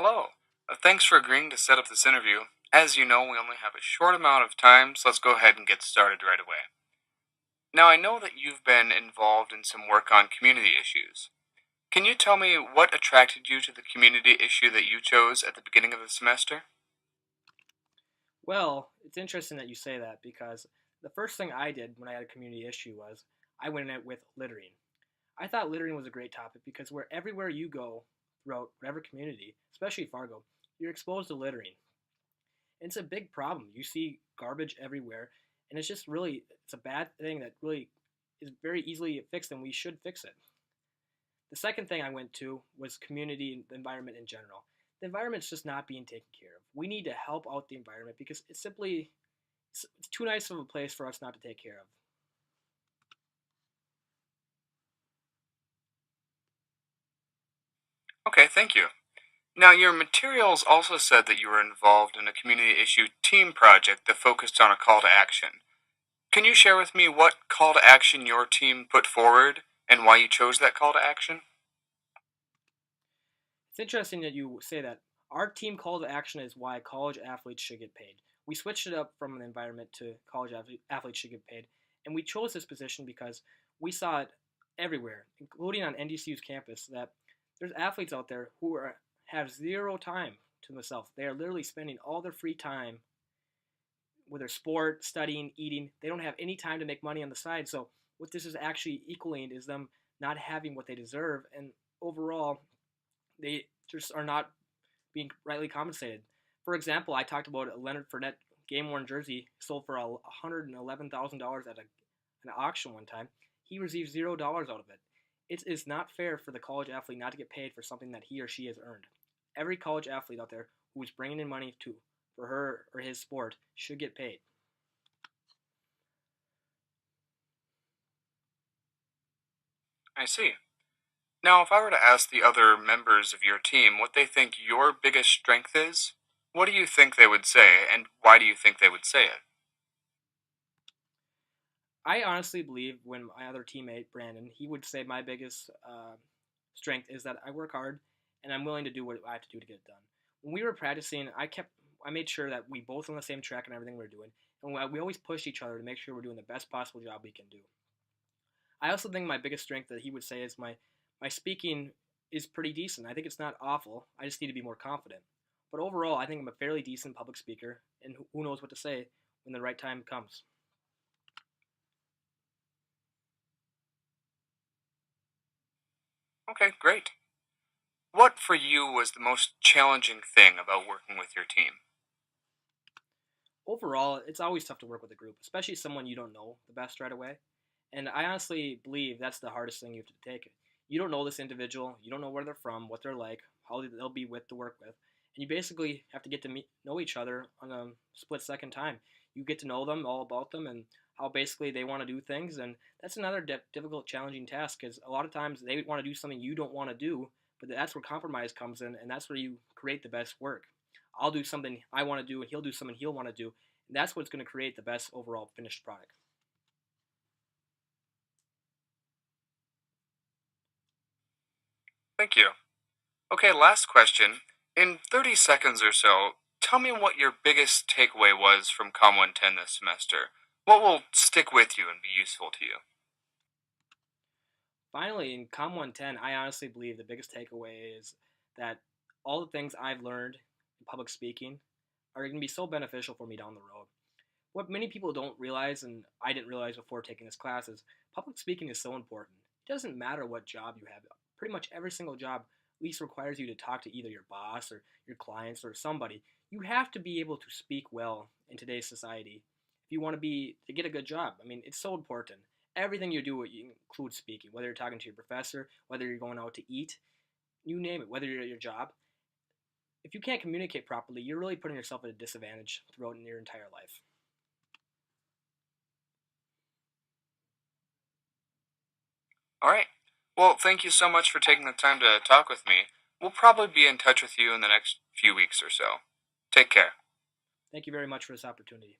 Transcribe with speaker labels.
Speaker 1: Hello. Thanks for agreeing to set up this interview. As you know, we only have a short amount of time, so let's go ahead and get started right away. Now, I know that you've been involved in some work on community issues. Can you tell me what attracted you to the community issue that you chose at the beginning of the semester?
Speaker 2: Well, it's interesting that you say that because the first thing I did when I had a community issue was I went in it with littering. I thought littering was a great topic because everywhere you go throughout whatever community, especially Fargo, you're exposed to littering. And it's a big problem. You see garbage everywhere, and it's a bad thing that really is very easily fixed, and we should fix it. The second thing I went to was community and the environment in general. The environment's just not being taken care of. We need to help out the environment because it's too nice of a place for us not to take care of.
Speaker 1: Okay, thank you. Now, your materials also said that you were involved in a community issue team project that focused on a call to action. Can you share with me what call to action your team put forward and why you chose that call to action?
Speaker 2: It's interesting that you say that. Our team call to action is why college athletes should get paid. We switched it up from an environment to athletes should get paid, and we chose this position because we saw it everywhere, including on NDCU's campus, that there's athletes out there have zero time to themselves. They are literally spending all their free time with their sport, studying, eating. They don't have any time to make money on the side. So what this is actually equaling is them not having what they deserve, and overall, they just are not being rightly compensated. For example, I talked about a Leonard Fournette game worn jersey sold for $111,000 at an auction one time. He received $0 out of it. It is not fair for the college athlete not to get paid for something that he or she has earned. Every college athlete out there who is bringing in money for her or his sport should get paid.
Speaker 1: I see. Now, if I were to ask the other members of your team what they think your biggest strength is, what do you think they would say, and why do you think they would say it?
Speaker 2: I honestly believe when my other teammate Brandon, he would say my biggest strength is that I work hard and I'm willing to do what I have to do to get it done. When we were practicing, I made sure that we both on the same track and everything we were doing, and we always push each other to make sure we're doing the best possible job we can do. I also think my biggest strength that he would say is my speaking is pretty decent. I think it's not awful. I just need to be more confident. But overall, I think I'm a fairly decent public speaker, and who knows what to say when the right time comes.
Speaker 1: Okay, great. What for you was the most challenging thing about working with your team?
Speaker 2: Overall, it's always tough to work with a group, especially someone you don't know the best right away. And I honestly believe that's the hardest thing you have to take. You don't know this individual, you don't know where they're from, what they're like, how they'll be with to work with, and you basically have to get to know each other on a split second time. You get to know them, all about them, and how basically they want to do things, and that's another difficult, challenging task because a lot of times they want to do something you don't want to do, but that's where compromise comes in, and that's where you create the best work. I'll do something I want to do, and he'll do something he'll want to do, and that's what's going to create the best overall finished product.
Speaker 1: Thank you. Okay, last question. In 30 seconds or so, tell me what your biggest takeaway was from Com 110 this semester. What will stick with you and be useful to you?
Speaker 2: Finally, in Com 110, I honestly believe the biggest takeaway is that all the things I've learned in public speaking are going to be so beneficial for me down the road. What many people don't realize, and I didn't realize before taking this class, is public speaking is so important. It doesn't matter what job you have. Pretty much every single job at least requires you to talk to either your boss or your clients or somebody. You have to be able to speak well in today's society if you want to get a good job. I mean, it's so important. Everything you do includes speaking, whether you're talking to your professor, whether you're going out to eat, you name it, whether you're at your job. If you can't communicate properly, you're really putting yourself at a disadvantage throughout your entire life.
Speaker 1: All right. Well, thank you so much for taking the time to talk with me. We'll probably be in touch with you in the next few weeks or so. Take care.
Speaker 2: Thank you very much for this opportunity.